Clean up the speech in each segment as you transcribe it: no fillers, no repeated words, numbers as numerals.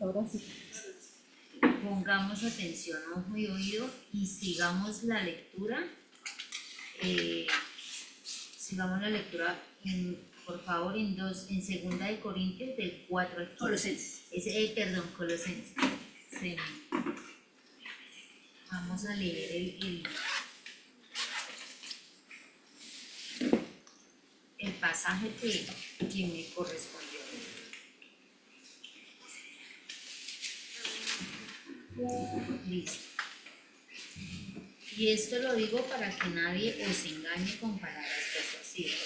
Ahora sí. Pongamos atención, ojo y oído y sigamos la lectura. Por favor, en 2 de Corintios del 4 al 15. Colosenses. Colosenses. Sí. Vamos a leer el pasaje que me correspondió. Listo. Y esto lo digo para que nadie os engañe con palabras persuasivas,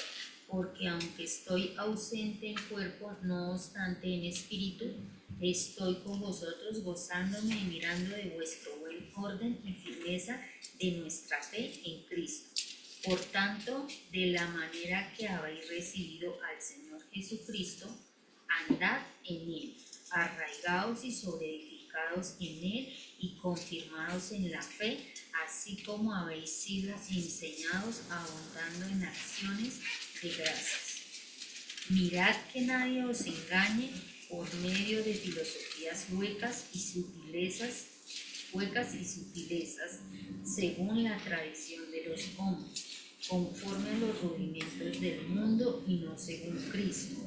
porque aunque estoy ausente en cuerpo, no obstante en espíritu, estoy con vosotros gozándome y mirando de vuestro buen orden y firmeza de nuestra fe en Cristo. Por tanto, de la manera que habéis recibido al Señor Jesucristo, andad en Él, arraigados y sobreedificados en Él y confirmados en la fe, así como habéis sido enseñados, abundando en acciones de gracias. Mirad que nadie os engañe por medio de filosofías huecas y sutilezas, según la tradición de los hombres, conforme a los rudimentos del mundo y no según Cristo,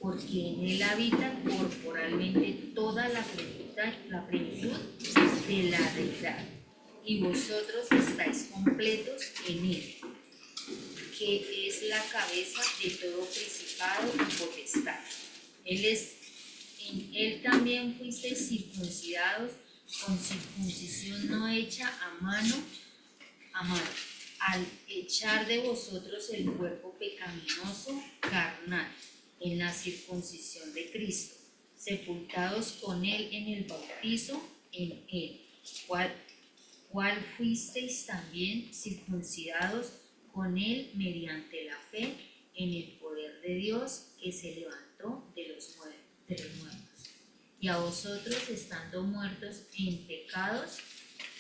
porque en Él habita corporalmente toda la plenitud de la deidad, y vosotros estáis completos en Él, que es la cabeza de todo principado y potestad. En Él también fuisteis circuncidados con circuncisión no hecha a mano, al echar de vosotros el cuerpo pecaminoso carnal en la circuncisión de Cristo, sepultados con Él en el bautizo en Él, cual fuisteis también circuncidados con Él mediante la fe en el poder de Dios que se levantó de los muertos. Y a vosotros, estando muertos en pecados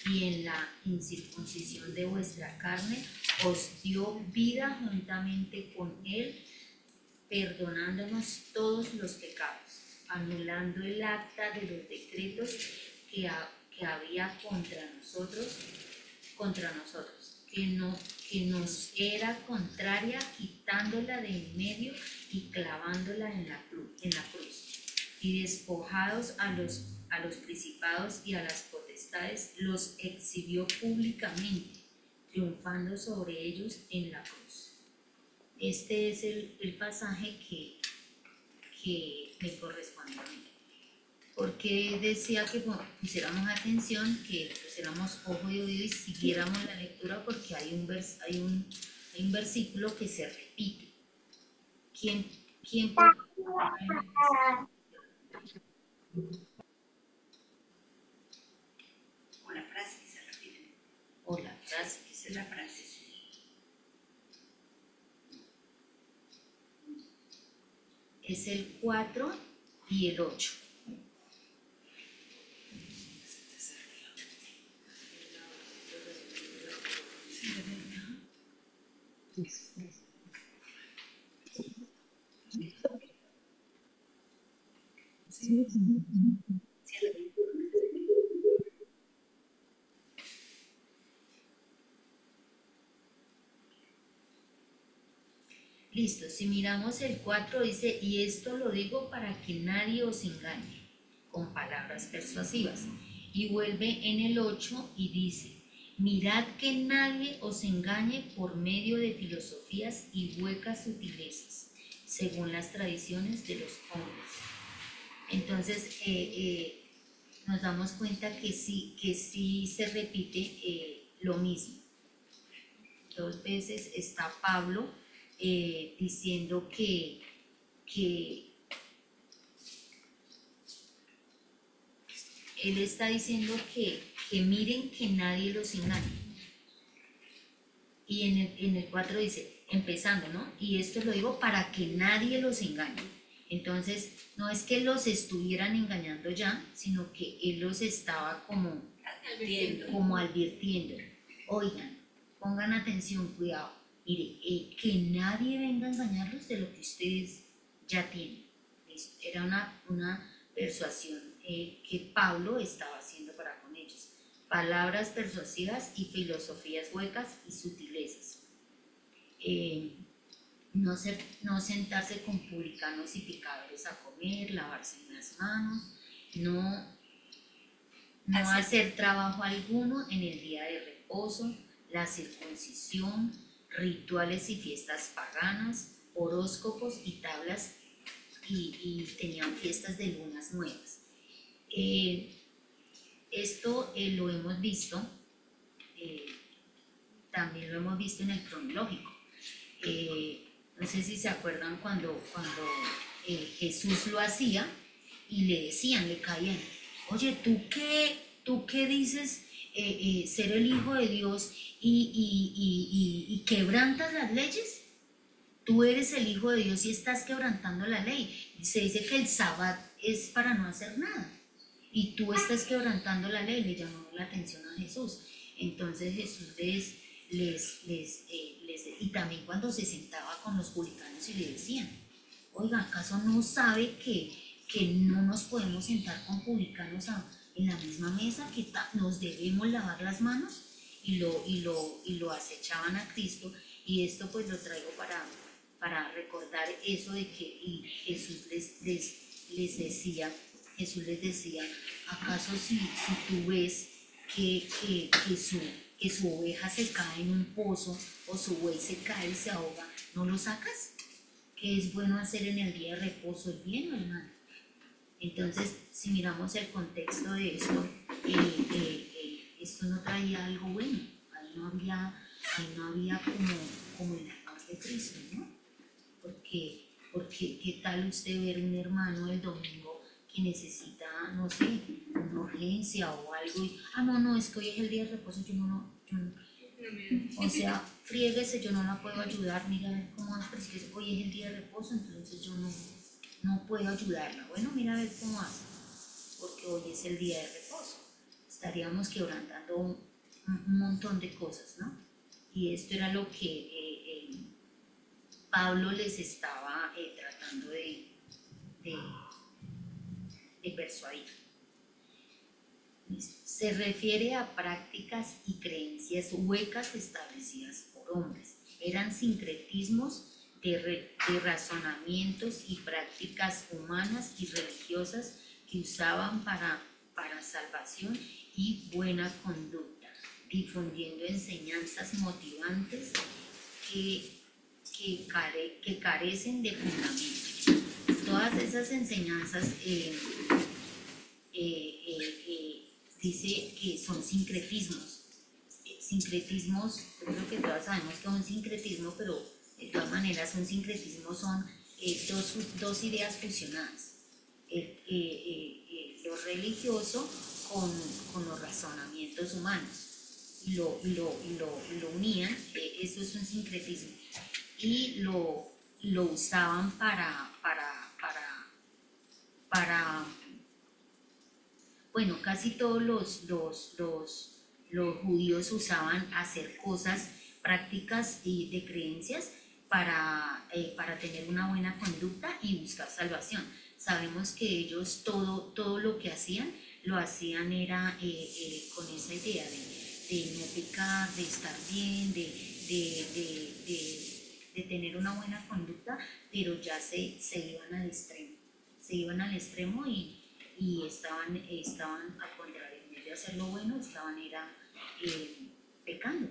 y en la incircuncisión de vuestra carne, os dio vida juntamente con Él, perdonándonos todos los pecados, anulando el acta de los decretos que había contra nosotros, que nos era contraria, quitándola de en medio y clavándola en la cruz. Y despojados a los principados y a las potestades, los exhibió públicamente, triunfando sobre ellos en la cruz. Este es el pasaje que me corresponde a mí. Porque decía que pusiéramos atención, que pusiéramos ojo y oído y siguiéramos la lectura, porque hay un versículo que se repite. ¿Quién puede? O la frase que se repite. O la frase que se La repite. frase. Es el 4 y el 8. Listo, si miramos el 4 dice, y esto lo digo para que nadie os engañe con palabras persuasivas. Y vuelve en el 8 y dice, mirad que nadie os engañe por medio de filosofías y huecas sutilezas, según las tradiciones de los hombres. Entonces, nos damos cuenta que sí se repite lo mismo. 2 veces está Pablo diciendo que él está diciendo que miren que nadie los engañe. Y en el 4 dice, empezando, ¿no? Y esto lo digo para que nadie los engañe. Entonces, no es que los estuvieran engañando ya, sino que él los estaba como advirtiendo. Oigan, pongan atención, cuidado. Mire, que nadie venga a engañarlos de lo que ustedes ya tienen. Era una persuasión que Pablo estaba haciendo para con ellos. Palabras persuasivas y filosofías huecas y sutilezas. No sentarse con publicanos y pecadores a comer, lavarse las manos, no hacer trabajo alguno en el día de reposo, la circuncisión, rituales y fiestas paganas, horóscopos y tablas, y tenían fiestas de lunas nuevas. Esto lo hemos visto, también lo hemos visto en el cronológico. No sé si se acuerdan cuando Jesús lo hacía y le decían, le caían, oye, ¿tú qué dices ser el Hijo de Dios y quebrantas las leyes? Tú eres el Hijo de Dios y estás quebrantando la ley. Se dice que el sábado es para no hacer nada y tú estás quebrantando la ley, le llamó la atención a Jesús. Entonces Jesús y también cuando se sentaba con los publicanos y le decían, oiga, ¿acaso no sabe que no nos podemos sentar con publicanos en la misma mesa, que nos debemos lavar las manos? Y lo acechaban a Cristo, y esto pues lo traigo para recordar eso de que y Jesús les decía, ¿acaso si tú ves que su oveja se cae en un pozo o su buey se cae y se ahoga, no lo sacas? ¿Qué es bueno hacer en el día de reposo, el bien o el mal? Entonces, si miramos el contexto de esto, esto no traía algo bueno, ahí no había como el amor de Cristo, ¿no? Porque ¿qué tal usted ver un hermano el domingo que necesita, no sé, una urgencia o algo y, no, es que hoy es el día de reposo, yo no, o sea, fríguese, yo no la puedo ayudar, mira a ver cómo hace, pero es que hoy es el día de reposo, entonces yo no puedo ayudarla. Bueno, mira a ver cómo hace, porque hoy es el día de reposo. Estaríamos quebrantando un montón de cosas, ¿no? Y esto era lo que Pablo les estaba tratando de persuadir. Se refiere a prácticas y creencias huecas establecidas por hombres. Eran sincretismos de razonamientos y prácticas humanas y religiosas que usaban para salvación y buena conducta, difundiendo enseñanzas motivantes que carecen de fundamento. Todas esas enseñanzas dice que son sincretismos. Sincretismos, yo creo que todas sabemos que es un sincretismo, pero de todas maneras un sincretismo son dos ideas fusionadas. Lo religioso con los razonamientos humanos y lo unían, eso es un sincretismo, y lo usaban para bueno, casi todos los judíos usaban hacer cosas, prácticas y de creencias para tener una buena conducta y buscar salvación. Sabemos que ellos todo lo que hacían, lo hacían era con esa idea de no pecar, de estar bien, de tener una buena conducta, pero ya se iban al extremo. Se iban al extremo y estaban al contrario, en vez de hacer lo bueno, estaban pecando,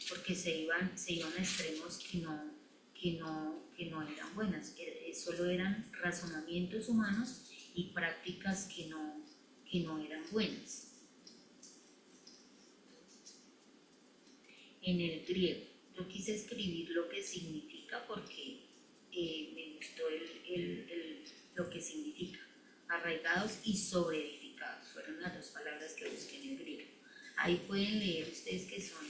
porque se iban a extremos que no eran buenas, solo eran razonamientos humanos y prácticas que no eran buenas. En el griego, yo quise escribir lo que significa porque me gustó lo que significa. Arraigados y sobreedificados fueron las dos palabras que busqué en el griego. Ahí pueden leer ustedes que son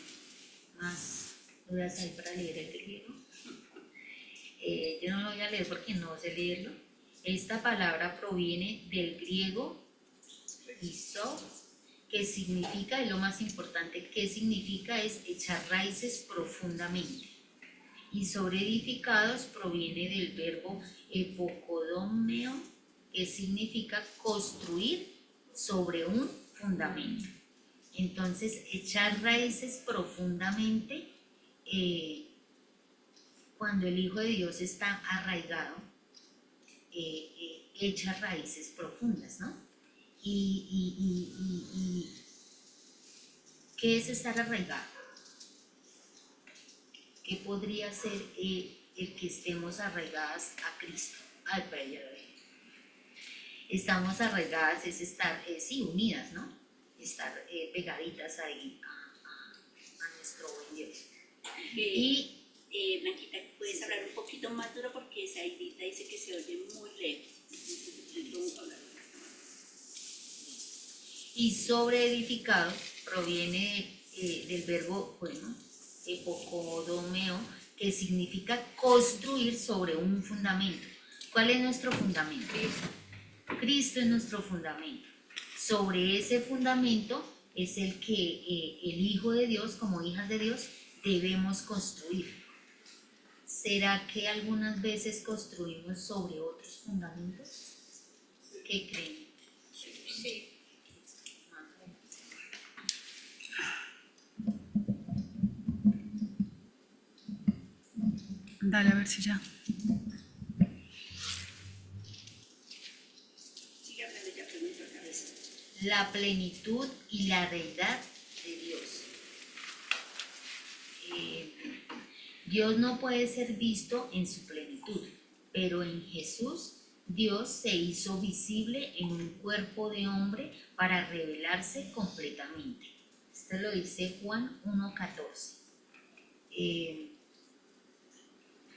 más dudas ahí para leer el griego. Yo no lo voy a leer porque no sé leerlo. Esta palabra proviene del griego iso, que significa, es lo más importante, que significa es echar raíces profundamente. Y sobreedificados proviene del verbo epocodomeo, que significa construir sobre un fundamento. Entonces, echar raíces profundamente, cuando el Hijo de Dios está arraigado, echa raíces profundas, ¿no? Y ¿qué es estar arraigado? ¿Qué podría ser el que estemos arraigadas a Cristo? Ay, pero ya lo dije. Estamos arraigadas, es estar, sí, unidas, ¿no? Estar pegaditas ahí a nuestro buen Dios. Y Blanquita, ¿puedes hablar un poquito más duro? Porque Saidita dice que se oye muy lejos. Entonces, hablar más. y sobre edificado proviene del verbo, bueno, epocodomeo, que significa construir sobre un fundamento. ¿Cuál es nuestro fundamento? Cristo es nuestro fundamento. Sobre ese fundamento es el que el Hijo de Dios, como hijas de Dios, debemos construir. ¿Será que algunas veces construimos sobre otros fundamentos? ¿Qué creen? Sí. Dale, a ver si ya. Sigue hablando, ya pregunto otra vez. La plenitud y la deidad de Dios. Dios no puede ser visto en su plenitud, pero en Jesús Dios se hizo visible en un cuerpo de hombre para revelarse completamente. Esto lo dice Juan 1:14.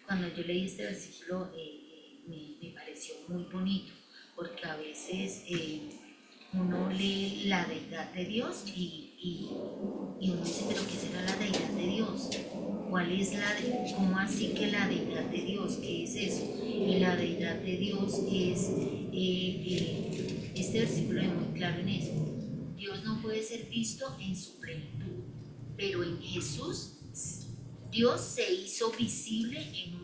Cuando yo leí este versículo me pareció muy bonito, porque a veces uno lee la deidad de Dios y uno dice, pero ¿qué será la deidad de Dios? ¿Cuál es cómo así que la deidad de Dios? ¿Qué es eso? Y la deidad de Dios es, este versículo es muy claro en eso. Dios no puede ser visto en su plenitud, pero en Jesús Dios se hizo visible en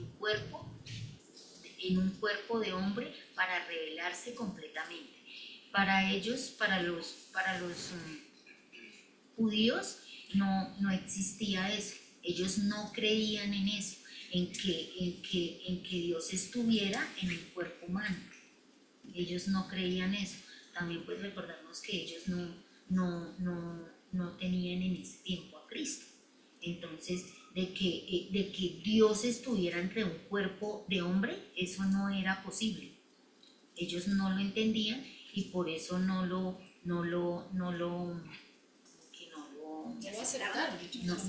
un cuerpo de hombre para revelarse completamente. Para ellos, para los judíos, no existía eso. Ellos no creían en eso, en que Dios estuviera en el cuerpo humano. Ellos no creían eso. También pues recordamos que ellos no tenían en ese tiempo a Cristo. Entonces, de que Dios estuviera entre un cuerpo de hombre, eso no era posible. Ellos no lo entendían y por eso no lo aceptaron.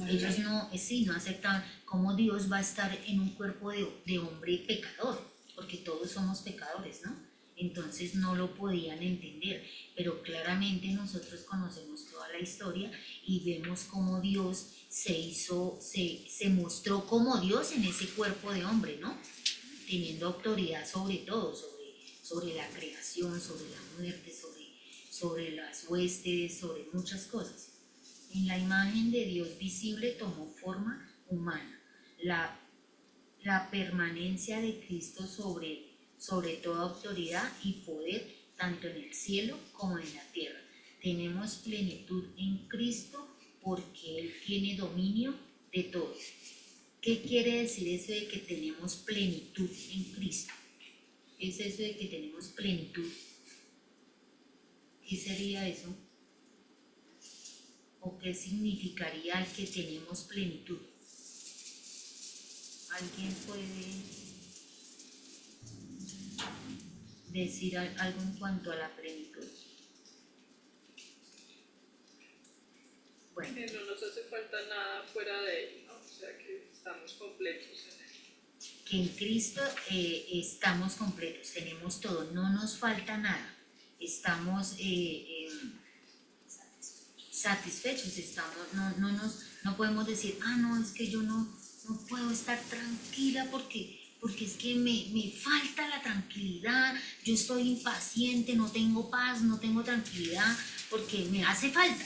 ellos no aceptaban cómo Dios va a estar en un cuerpo de hombre pecador, porque todos somos pecadores, ¿no? Entonces no lo podían entender, pero claramente nosotros conocemos toda la historia y vemos cómo Dios se mostró como Dios en ese cuerpo de hombre, ¿no? Teniendo autoridad sobre todo, sobre la creación, sobre la muerte, sobre las huestes, sobre muchas cosas. En la imagen de Dios visible tomó forma humana. La permanencia de Cristo sobre toda autoridad y poder, tanto en el cielo como en la tierra. Tenemos plenitud en Cristo porque Él tiene dominio de todo. ¿Qué quiere decir eso de que tenemos plenitud en Cristo? ¿Qué es eso de que tenemos plenitud? ¿Qué sería eso? ¿O qué significaría el que tenemos plenitud? ¿Alguien puede decir algo en cuanto a la plenitud? Bueno, Que no nos hace falta nada fuera de él, ¿no? O sea que estamos completos en él. que en Cristo estamos completos, tenemos todo, no nos falta nada, estamos satisfechos, no podemos decir, no, es que yo no puedo estar tranquila porque es que me falta la tranquilidad, yo estoy impaciente, no tengo paz, no tengo tranquilidad, porque me hace falta.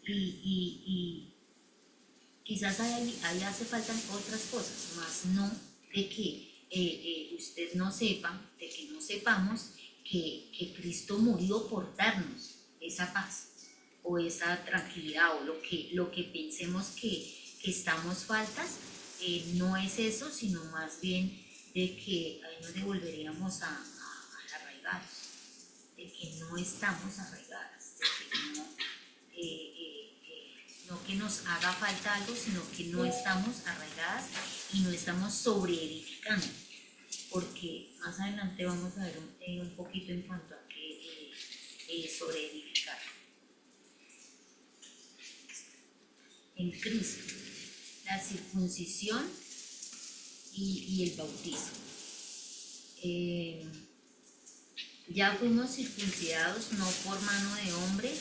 Y quizás ahí hace falta otras cosas, más no de que usted no sepa, de que no sepamos que Cristo murió por darnos esa paz o esa tranquilidad o lo que pensemos que estamos faltas, no es eso, sino más bien de que ahí nos devolveríamos a arraigados, de que no estamos arraigadas, de que no que nos haga falta algo, sino que no estamos arraigadas y no estamos sobreedificando, porque más adelante vamos a ver un poquito en cuanto a qué sobreedificar. En Cristo, la circuncisión y el bautismo. Ya fuimos circuncidados no por mano de hombre,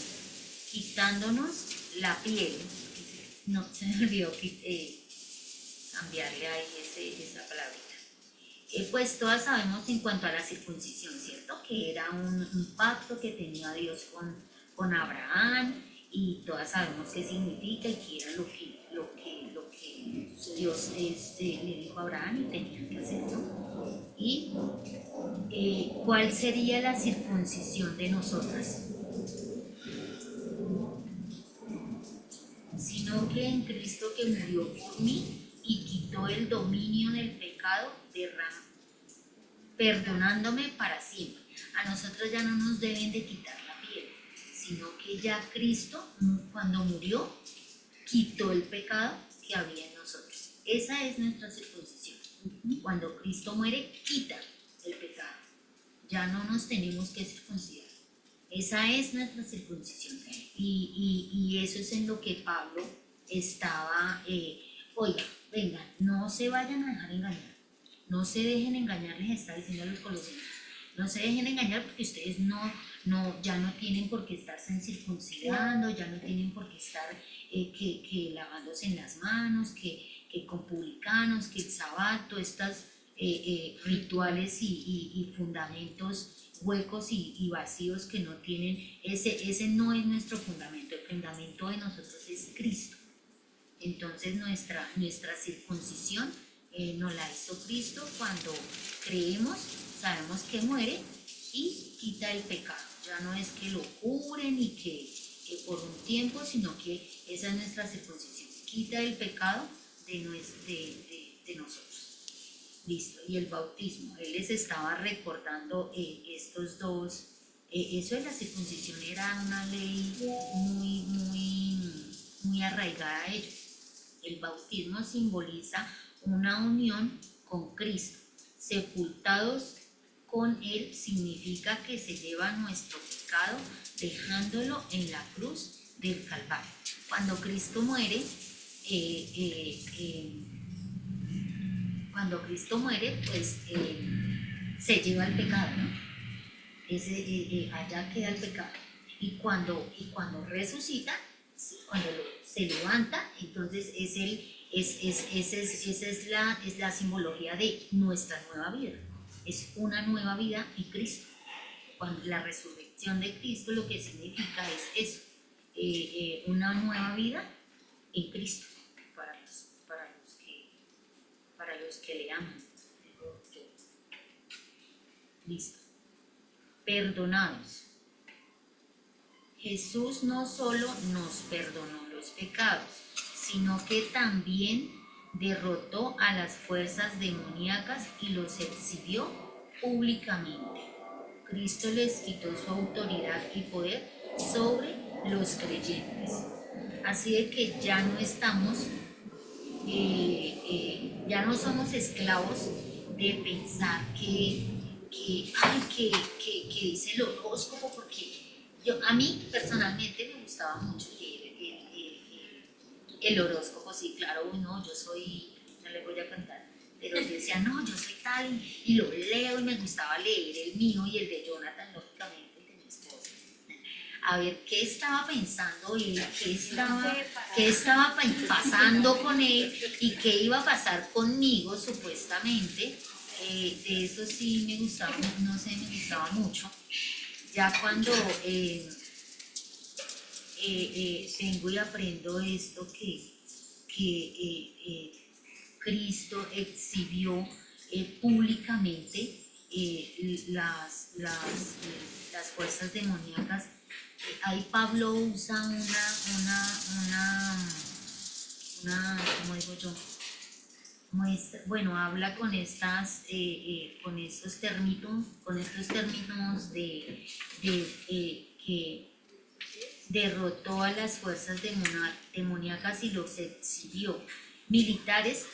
quitándonos la piel. No se me olvidó cambiarle ahí esa palabrita. Pues todas sabemos en cuanto a la circuncisión, ¿cierto? Que era un pacto que tenía Dios con Abraham, y todas sabemos qué significa y qué era lo que Dios le dijo a Abraham y tenían que hacer, ¿no? Y ¿cuál sería la circuncisión de nosotras? Sino que en Cristo, que murió por mí y quitó el dominio del pecado, perdonándome para siempre. A nosotros ya no nos deben de quitar la piel, sino que ya Cristo, cuando murió, quitó el pecado que había en nosotros. Esa es nuestra circuncisión. Cuando Cristo muere, quita el pecado. Ya no nos tenemos que circuncidar. Esa es nuestra circuncisión. Y eso es en lo que Pablo estaba, oiga, venga, no se vayan a dejar engañar. No se dejen engañar, les está diciendo a los colosenses. No se dejen engañar, porque ustedes ya no tienen por qué estarse circuncidando, ya no tienen por qué estar que lavándose en las manos, que con publicanos, que el sabato, estas rituales y fundamentos huecos y vacíos que no tienen, ese no es nuestro fundamento. El fundamento de nosotros es Cristo. Entonces nuestra circuncisión nos la hizo Cristo cuando creemos, sabemos que muere y quita el pecado. Ya no es que lo cubren y que por un tiempo, sino que esa es nuestra circuncisión. Quita el pecado de nosotros. Listo. Y el bautismo, él les estaba recordando estos dos. Eso de la circuncisión era una ley muy arraigada a ellos. El bautismo simboliza una unión con Cristo. Sepultados con él significa que se lleva nuestro pecado dejándolo en la cruz del Calvario. Cuando Cristo muere, pues se lleva el pecado, ¿no? Allá queda el pecado. Y cuando resucita, cuando se levanta, entonces esa es la simbología de nuestra nueva vida. Es una nueva vida en Cristo. Cuando la resurrección de Cristo lo que significa es eso, una nueva vida en Cristo para los que le aman. Listo. Perdonados. Jesús no solo nos perdonó los pecados, sino que también derrotó a las fuerzas demoníacas y los exhibió públicamente. Cristo les quitó su autoridad y poder sobre los creyentes. Así de que ya no estamos, ya no somos esclavos de pensar que dice el horóscopo, porque a mí personalmente me gustaba mucho el horóscopo. Sí, claro, no, yo soy, no le voy a cantar, pero yo decía, no, yo soy tal, y lo leo, y me gustaba leer el mío y el de Jonathan, lógicamente, el de mi esposo. A ver qué estaba pensando él, qué estaba pasando con él y qué iba a pasar conmigo, supuestamente. De eso sí me gustaba, no sé, me gustaba mucho. Ya cuando vengo y aprendo esto que Cristo exhibió públicamente las fuerzas demoníacas. Ahí Pablo usa ¿cómo digo yo? Bueno, habla con con estos términos de que derrotó a las fuerzas demoníacas y los exhibió. Militares,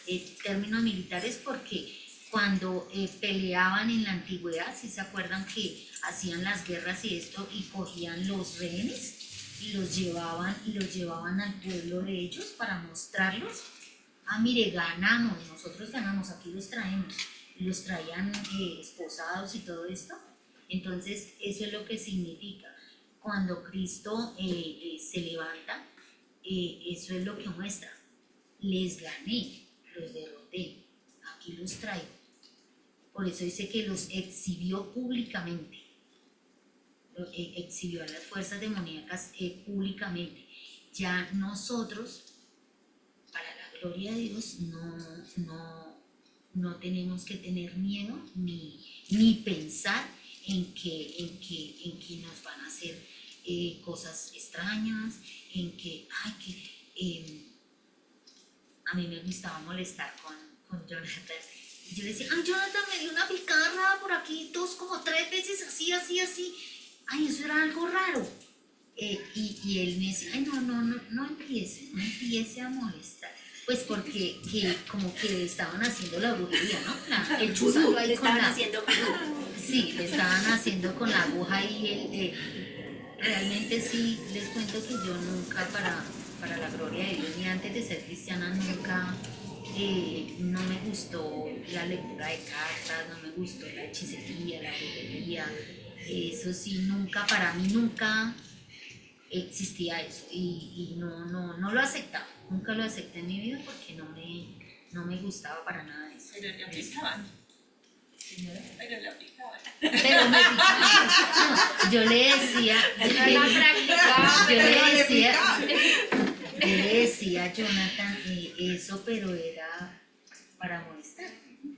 términos militares, porque cuando peleaban en la antigüedad, si se acuerdan que hacían las guerras y esto, y cogían los rehenes y los llevaban al pueblo de ellos para mostrarlos. Ah, mire, nosotros ganamos, aquí los traemos. Y los traían esposados y todo esto. Entonces, eso es lo que significa. Cuando Cristo se levanta, eso es lo que muestra. Les gané, los derroté, aquí los traigo. Por eso dice que los exhibió públicamente. Exhibió a las fuerzas demoníacas públicamente. Ya nosotros, para la gloria de Dios, no tenemos que tener miedo ni pensar en que nos van a hacer cosas extrañas, en que, a mí me gustaba molestar con Jonathan. Y yo le decía, Jonathan, me dio una picada por aquí, como 3 veces, así. Ay, eso era algo raro. Y él me decía, no empiece a molestar. Pues porque como que le estaban haciendo la brujería, ¿no? El chuzado ahí con la... Sí, le estaban haciendo con la aguja y él... realmente sí, les cuento que yo nunca, para la gloria de Dios, ni antes de ser cristiana, nunca... no me gustó la lectura de cartas, no me gustó la hechicería, la brujería. Eso sí, para mí nunca existía eso y no lo aceptaba, nunca lo acepté en mi vida porque no me gustaba para nada eso. Pero le aplicaban. Pero le aplicaban. Pero me picaba. No, yo le decía a Jonathan eso, pero era para molestar.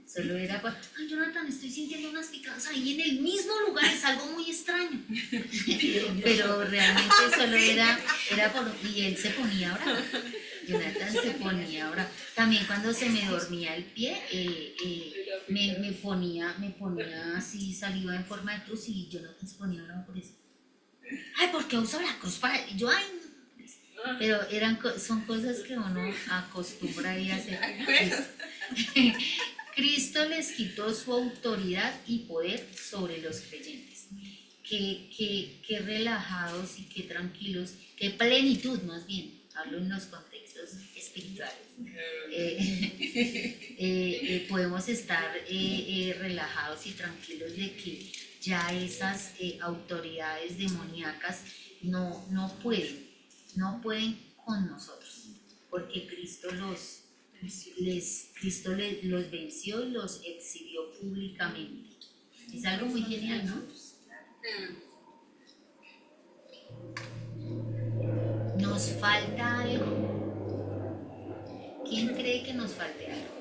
Solo era para, Jonathan, estoy sintiendo unas picadas ahí en el mismo lugar, es algo muy extraño. Pero realmente solo era y él se ponía bravo. Jonathan se ponía bravo. También cuando se me dormía el pie, me ponía así, saliva en forma de cruz y Jonathan se ponía bravo por eso. ¿Por qué uso la cruz para...? Y yo, pero son cosas que uno acostumbra y hace. Cristo les quitó su autoridad y poder sobre los creyentes. Qué relajados y qué tranquilos, qué plenitud más bien, hablo en los contextos espirituales. Podemos estar relajados y tranquilos de que ya esas autoridades demoníacas no pueden con nosotros, porque Cristo los venció y los exhibió públicamente. Es algo muy genial, ¿no? ¿Nos falta algo? ¿Quién cree que nos falte algo?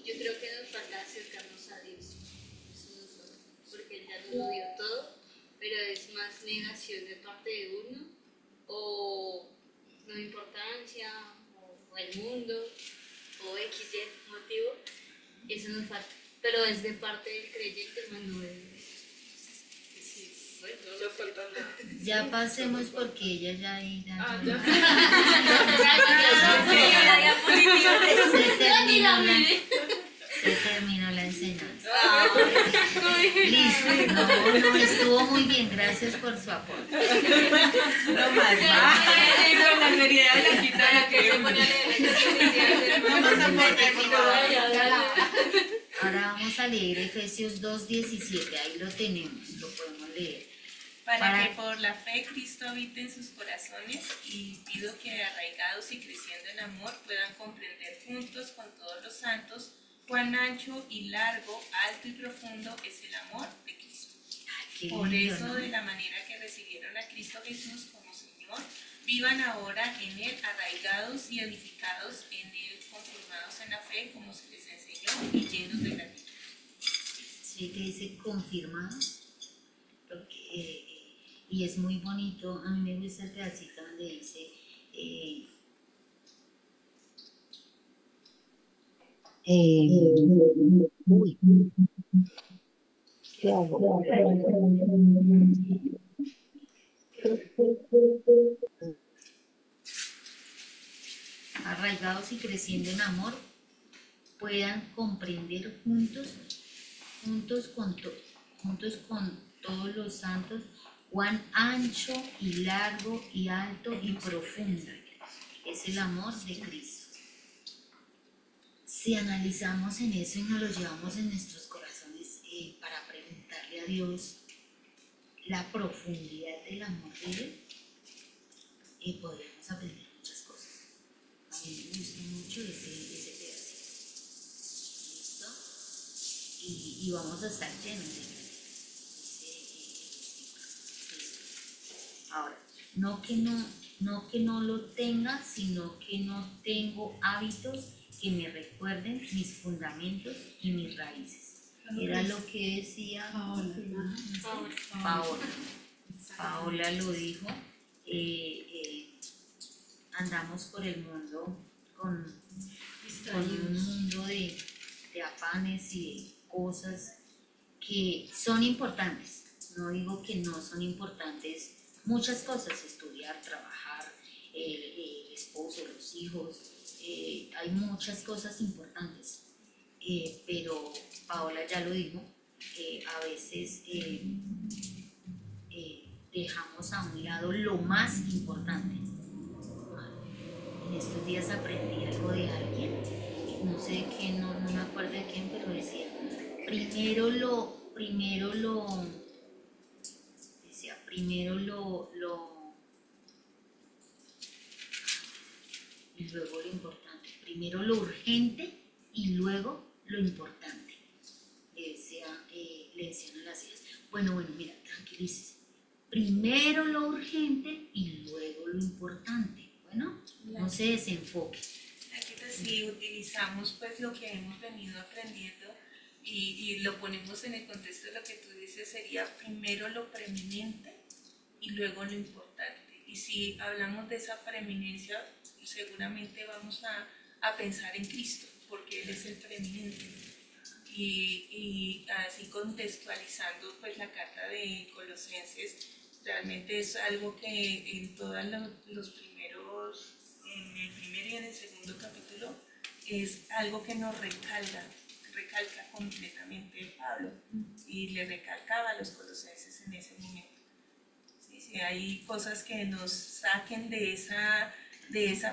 Yo creo que nos falta acercarnos a Dios. Eso nos falta, porque Él ya nos lo dio todo, pero es más negación de parte de uno, o no importancia, o el mundo, o XY motivo. Eso nos falta. Pero es de parte del creyente cuando es. No nos falta nada. Ya pasemos porque ella ya irá. Se terminó la enseñanza. Listo. No, estuvo muy bien. Gracias por su aporte. No más. Con la seriedad de la quita Que se pone a leer. Ahora vamos a leer Efesios 2:17. Ahí lo tenemos, lo podemos leer. Para que por la fe Cristo habite en sus corazones, y pido que arraigados y creciendo en amor puedan comprender juntos con todos los santos cuán ancho y largo, alto y profundo es el amor de Cristo. Por lindo, eso, ¿no? de la manera que recibieron a Cristo Jesús como Señor, vivan ahora en Él arraigados y edificados en Él, confirmados en la fe como se les enseñó y llenos de gratitud. sé que dice confirmados, y es muy bonito. A mí me gusta el pedacito donde dice uy, ¿qué hago? Arraigados y creciendo en amor, puedan comprender juntos con todos los santos, cuán ancho y largo y alto y profundo es el amor de Cristo. Si analizamos en eso y nos lo llevamos en nuestros corazones para preguntarle a Dios la profundidad del amor de Él, podríamos aprender muchas cosas. A mí me gusta mucho ese pedacito. ¿Listo? Y vamos a estar llenos de ahora, no que no lo tenga, sino que no tengo hábitos que me recuerden mis fundamentos y mis raíces. Era lo que decía Paola lo dijo. Andamos por el mundo con un mundo de afanes y de cosas que son importantes. No digo que no son importantes muchas cosas, estudiar, trabajar, el esposo, los hijos, hay muchas cosas importantes, pero Paola ya lo dijo, a veces dejamos a un lado lo más importante. En estos días aprendí algo de alguien, no sé de quién, no me acuerdo de quién, pero decía, primero y luego lo importante. Primero lo urgente y luego lo importante. Le decían a las hijas, bueno, mira, tranquilícese. Primero lo urgente y luego lo importante. Bueno, no se desenfoque. Aquí pues si utilizamos pues lo que hemos venido aprendiendo y lo ponemos en el contexto de lo que tú dices, sería primero lo preeminente y luego lo importante. Y si hablamos de esa preeminencia, seguramente vamos a pensar en Cristo, porque Él es el preeminente. Y así contextualizando pues la carta de Colosenses, realmente es algo que en todos los primeros, en el primer y en el segundo capítulo, es algo que nos recalca completamente Pablo, y le recalcaba a los colosenses en ese momento. Si hay cosas que nos saquen de esa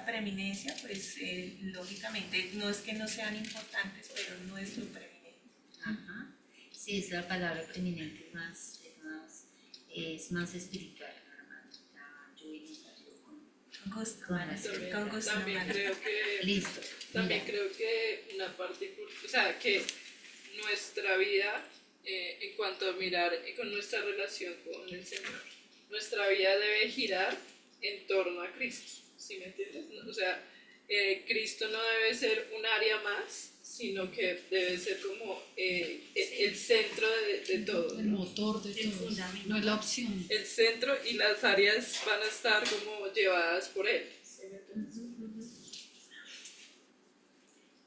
preeminencia, pues lógicamente no es que no sean importantes, pero no es lo preeminente. Ajá. Sí, es la palabra preeminente, es más espiritual, hermano. Yo vine Con gusto. También creo que listo. También creo que una parte, o sea, que nuestra vida, en cuanto a mirar con nuestra relación con el Señor, nuestra vida debe girar en torno a Cristo, ¿sí me entiendes? O sea, Cristo no debe ser un área más, sino que debe ser como el centro de todo, ¿no? El motor de todo, no es la opción. El centro, y las áreas van a estar como llevadas por Él, ¿sí me entiendes?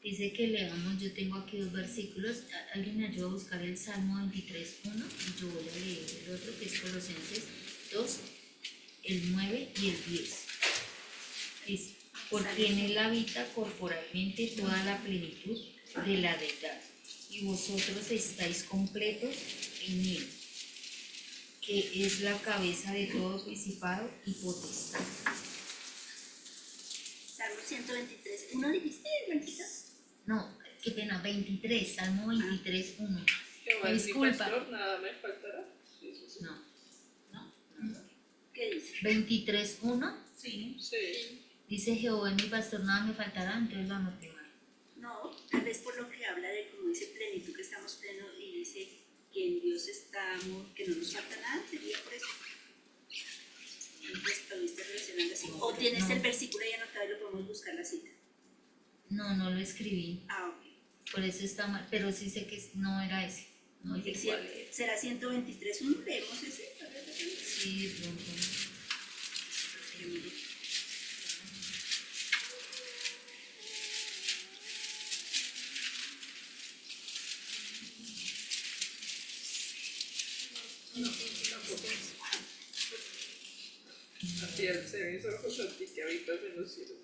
Dice que leamos, yo tengo aquí dos versículos, alguien me ayuda a buscar el Salmo 23.1 y yo voy a leer el otro que es Colosenses 2, el 9 y el 10. Dice, porque en él habita corporalmente toda la plenitud de la deidad, y vosotros estáis completos en él, que es la cabeza de todo principado y potestad. Salmo 123. ¿Uno dijiste, Blanquita? No, qué pena, 23, Salmo 23.1. Jehová es mi Disculpa. pastor, nada me faltará. Sí, sí, sí. No. ¿Qué dice? 23.1 Sí. Sí. dice Jehová es mi pastor, nada me faltará, entonces lo anoté mal. No, tal vez por lo que habla de como dice plenitud, que estamos plenos, y dice que en Dios estamos, que no nos falta nada, sería por eso. Entonces, lo viste relacionando así. O tienes el versículo ahí anotado y lo podemos buscar la cita. No lo escribí, Ah, ok. por eso está mal, pero sí sé que no era ese. No sé cuál es. ¿Será 123.1? ¿Leemos ese? Sí, de pronto. Así se mis ojos a ti que habitas en los cielos.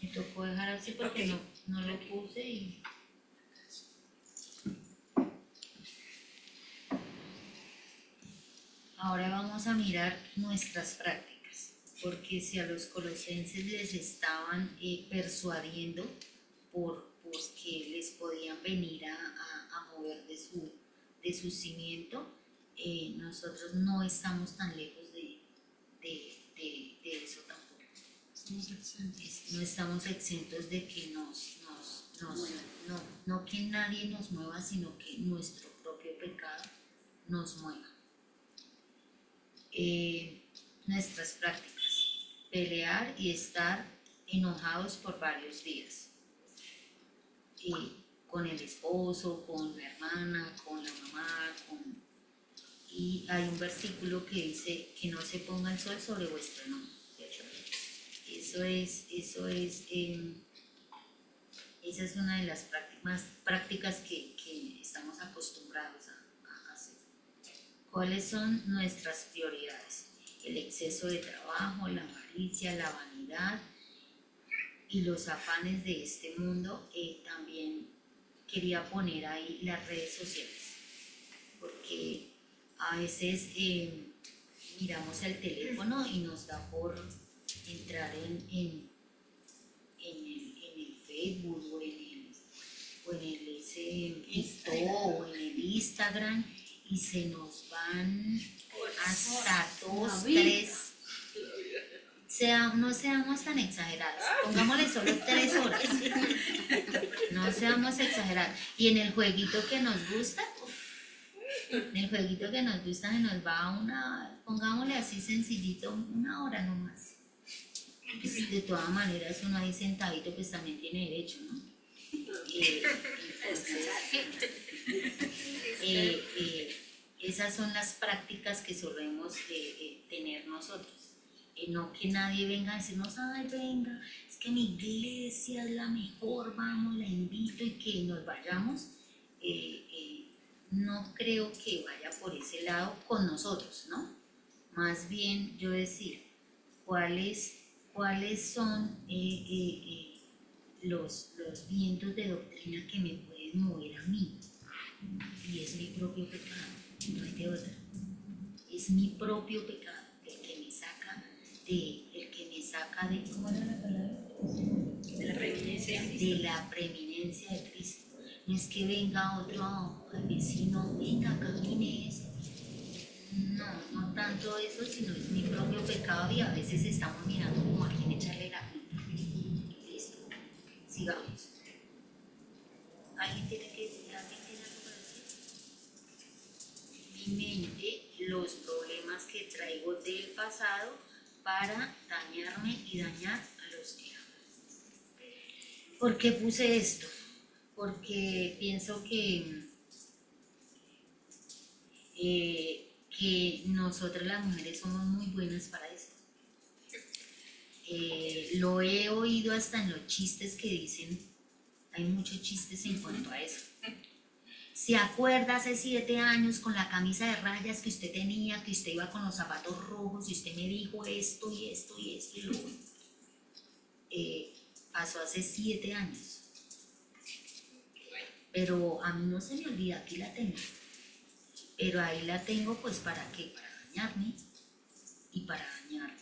Me tocó dejar así porque Ok. no lo puse y... Ahora vamos a mirar nuestras prácticas, porque si a los colosenses les estaban persuadiendo porque les podían venir a mover de su cimiento, nosotros no estamos tan lejos de eso tampoco. Somos exentos. No estamos exentos de que no que nadie nos mueva, sino que nuestro propio pecado nos mueva. Nuestras prácticas: pelear y estar enojados por varios días, con el esposo, con la hermana, con la mamá, y hay un versículo que dice que no se ponga el sol sobre vuestro enojo, ¿cierto? Esa es una de las prácticas que estamos acostumbrados a hacer. ¿Cuáles son nuestras prioridades? El exceso de trabajo, la avaricia, la vanidad y los afanes de este mundo. También quería poner ahí las redes sociales, porque a veces miramos el teléfono y nos da por entrar en el Facebook o en el TikTok o en el Instagram, y se nos van hasta 2, 3. No seamos tan exagerados, pongámosle solo 3 horas. No seamos exagerados. Y en el jueguito que nos gusta, se nos va pongámosle así sencillito, 1 hora nomás. Pues de todas maneras, uno ahí sentadito pues también tiene derecho, ¿no? Esas son las prácticas que solemos tener nosotros. No que nadie venga a decirnos, ay, venga, es que mi iglesia es la mejor, vamos, la invito, y que nos vayamos. No creo que vaya por ese lado con nosotros, ¿no? Más bien yo decir, ¿cuáles son los vientos de doctrina que me pueden mover a mí? Y es mi propio pecado, no hay de otra. Es mi propio pecado el que me saca de ¿cómo era la palabra? De la preeminencia. De la preeminencia de Cristo. No es que venga otro vecino, venga, camine esto. No tanto eso, sino es mi propio pecado, y a veces estamos mirando como a quién echarle la culpa. Listo, sigamos. ¿Alguien tiene algo para decir? Mi mente, los problemas que traigo del pasado para dañarme y dañar a los que amo. ¿Por qué puse esto? Porque pienso que nosotras las mujeres somos muy buenas para esto. Lo he oído hasta en los chistes que dicen, hay muchos chistes en cuanto a eso. ¿Se acuerda hace 7 años con la camisa de rayas que usted tenía, que usted iba con los zapatos rojos y usted me dijo esto y esto y esto y lo otro? Pasó hace 7 años. Pero a mí no se me olvida, aquí la tengo. Pero ahí la tengo, pues, ¿para qué? Para dañarme y para dañar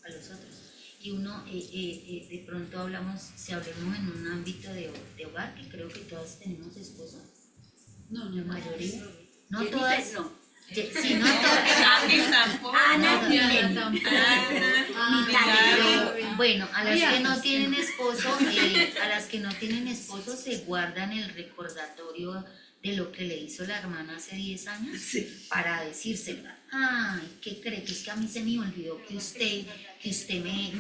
a los otros. Y uno, de pronto si hablemos en un ámbito de hogar, que creo que todas tenemos esposo. No, La mayoría. No Jennifer, todas. no. Sí, no todas. Ani tampoco. Ana, Diana tampoco. Pero, bueno, a las que no tienen esposo, se guardan el recordatorio de lo que le hizo la hermana hace 10 años Sí. para decírselo. Ay, ¿qué cree? Que es que a mí se me olvidó que usted me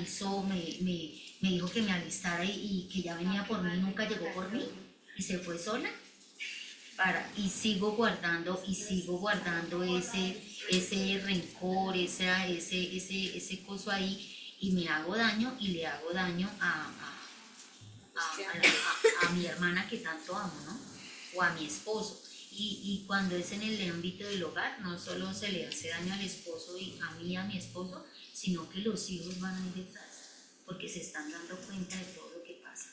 hizo, me dijo que me alistara y que ya venía por mí, nunca llegó por mí y se fue sola. Y sigo guardando ese rencor, ese coso ahí, y me hago daño y le hago daño a mi hermana que tanto amo, ¿no? O a mi esposo. Y cuando es en el ámbito del hogar, no solo se le hace daño al esposo y a mí y a mi esposo, sino que los hijos van a ir detrás, porque se están dando cuenta de todo lo que pasa.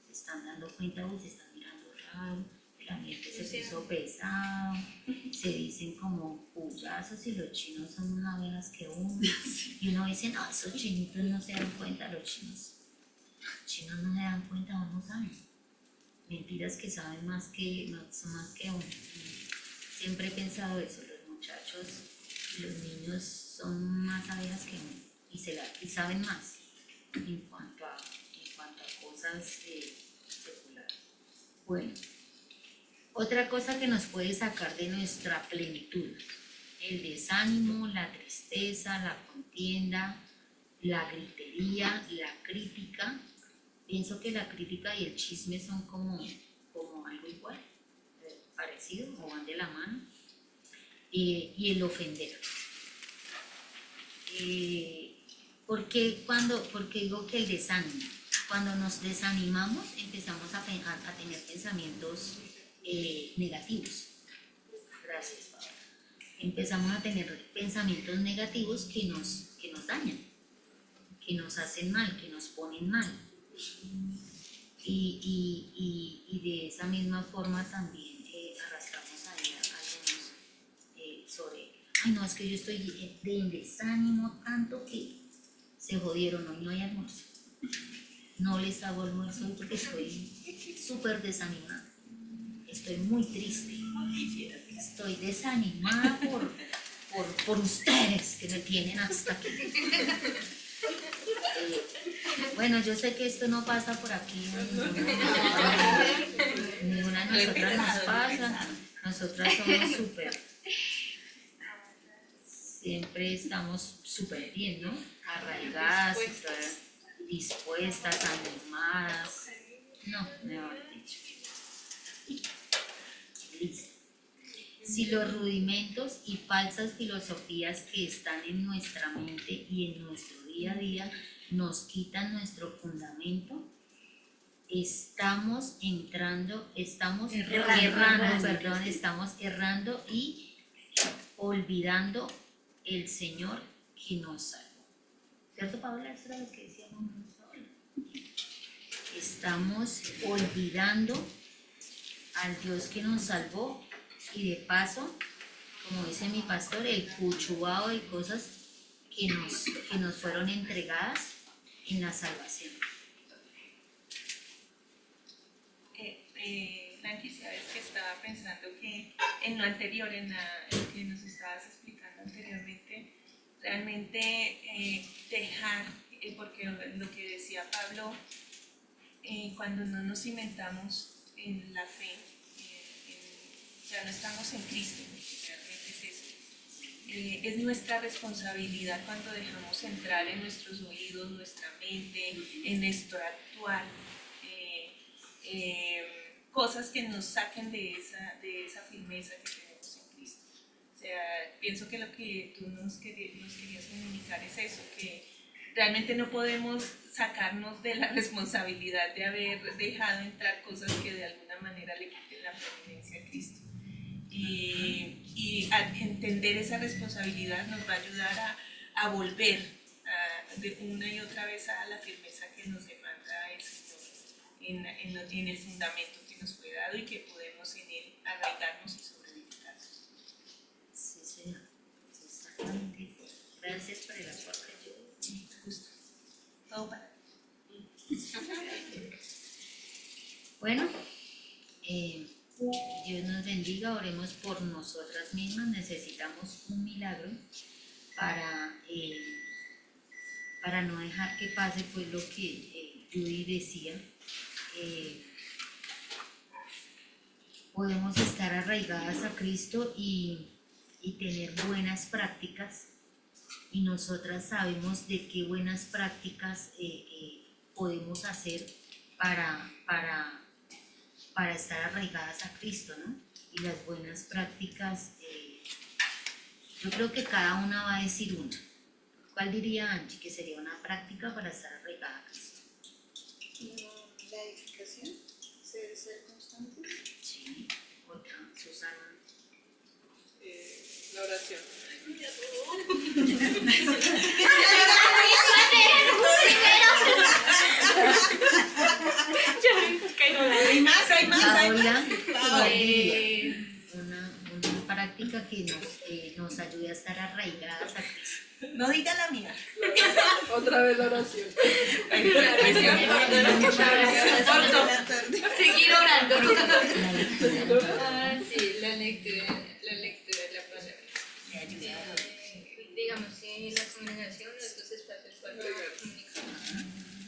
Se están dando cuenta, se están mirando raro, el ambiente se puso pesado, se dicen como puyazos y los chinos son más abejas que uno. Y uno dice, no, esos chinitos no se dan cuenta, los chinos no se dan cuenta o no saben. Mentiras que saben más que uno. Siempre he pensado eso, los muchachos, los niños son más abejas que uno y saben más en cuanto a cosas seculares. Bueno, otra cosa que nos puede sacar de nuestra plenitud, el desánimo, la tristeza, la contienda, la gritería, la crítica. Pienso que la crítica y el chisme son como algo igual, parecido o van de la mano. Y el ofender. Porque digo que el desánimo, cuando nos desanimamos empezamos a tener pensamientos negativos. Gracias, Pablo. Empezamos a tener pensamientos negativos que nos dañan, que nos hacen mal, que nos ponen mal. Y de esa misma forma también arrastramos a algunos sobre, ay no, es que yo estoy de desánimo tanto que se jodieron, hoy no hay almuerzo. No les hago almuerzo hoy porque estoy súper desanimada. Estoy muy triste. Estoy desanimada por ustedes que me tienen hasta aquí. Bueno, yo sé que esto no pasa por aquí, ninguna de nosotras nos pasa, nosotras somos siempre estamos súper bien, ¿no? Arraigadas, dispuestas, animadas, no, mejor dicho. Listo. Si los rudimentos y falsas filosofías que están en nuestra mente y en nuestro día a día nos quitan nuestro fundamento, estamos errando y olvidando el Señor que nos salvó. ¿Cierto, Paola? Eso era lo que decíamos nosotros. Estamos olvidando al Dios que nos salvó y de paso, como dice mi pastor, el cuchubao de cosas que nos fueron entregadas en la salvación. Blanqui, sabes que estaba pensando que en lo anterior, en lo que nos estabas explicando anteriormente, realmente dejar, porque lo que decía Pablo, cuando no nos cimentamos en la fe, o sea, no estamos en Cristo, realmente es eso. Es nuestra responsabilidad cuando dejamos entrar en nuestros oídos, nuestra mente, en nuestro actuar, cosas que nos saquen de esa firmeza que tenemos en Cristo. O sea, pienso que lo que tú nos querías comunicar es eso, que realmente no podemos sacarnos de la responsabilidad de haber dejado entrar cosas que de alguna manera le quiten la prominencia a Cristo. Y a entender esa responsabilidad nos va a ayudar a volver de una y otra vez a la firmeza que nos demanda el Señor en el fundamento que nos fue dado y que podemos en él arraigarnos y sobreedificarnos. Sí, señor. Exactamente. Gracias por el aporte. Justo. Todo para Bueno, Dios nos bendiga, oremos por nosotras mismas, necesitamos un milagro para no dejar que pase pues lo que Judy decía, podemos estar arraigadas a Cristo y tener buenas prácticas, y nosotras sabemos de qué buenas prácticas podemos hacer para estar arraigadas a Cristo, ¿no? Y las buenas prácticas, yo creo que cada una va a decir una. ¿Cuál diría Angie que sería una práctica para estar arraigada a Cristo? La edificación, ser constante. Sí, otra, Susana. La oración. Hay más, hay más, hay más. Paola, ¿cuál diría? Una práctica que nos ayude a estar arraigadas a Cristo. No diga la mía. Otra vez la oración. Seguir orando. La lectura. Ah, sí, la lectura de la palabra. Digamos que en la congregación, estos espacios para comunicar.